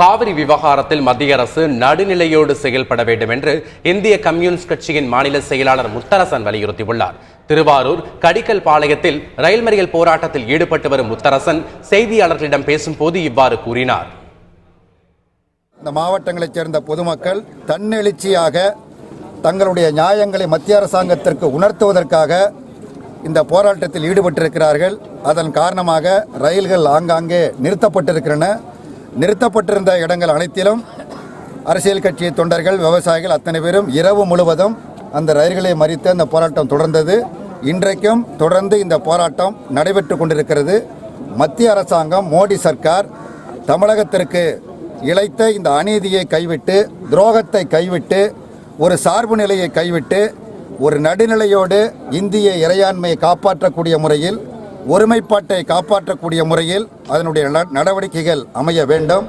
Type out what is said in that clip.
காவிரி விவகாரத்தில் மத்திய அரசு நடுநிலையோடு செயல்பட வேண்டும் என்று இந்திய கம்யூனிஸ்ட் கட்சியின் மாநில செயலாளர் முத்தரசன் வலியுறுத்தியுள்ளார். திருவாரூர் கடிக்கல் பாளையத்தில் ரயில் மறியல் போராட்டத்தில் ஈடுபட்டு வரும் முத்தரசன் செய்தியாளர்களிடம் பேசும்போது இவ்வாறு கூறினார். இந்த மாவட்டங்களைச் சேர்ந்த பொதுமக்கள் தன்னெழுச்சியாக தங்களுடைய நியாயங்களை மத்திய அரசாங்கத்திற்கு உணர்த்துவதற்காக இந்த போராட்டத்தில் ஈடுபட்டிருக்கிறார்கள். அதன் காரணமாக ரயில்கள் ஆங்காங்கே நிறுத்தப்பட்டிருக்கின்றன. நிறுத்தப்பட்டிருந்த இடங்கள் அனைத்திலும் அரசியல் கட்சி தொண்டர்கள், விவசாயிகள் அத்தனை பேரும் இரவு முழுவதும் அந்த ரயில்களை மறித்து அந்த போராட்டம் தொடர்ந்தது. இன்றைக்கும் தொடர்ந்து இந்த போராட்டம் நடைபெற்று கொண்டிருக்கிறது. மத்திய அரசாங்கம், மோடி சர்க்கார் தமிழகத்திற்கு இழைத்த இந்த அநீதியை கைவிட்டு, துரோகத்தை கைவிட்டு, ஒரு சார்பு நிலையை கைவிட்டு, ஒரு நடுநிலையோடு இந்திய இறையாண்மையை காப்பாற்றக்கூடிய முறையில், ஒருமைப்பாட்டை காப்பாற்றக்கூடிய முறையில் அதனுடைய நடவடிக்கைகள் அமைய வேண்டும்.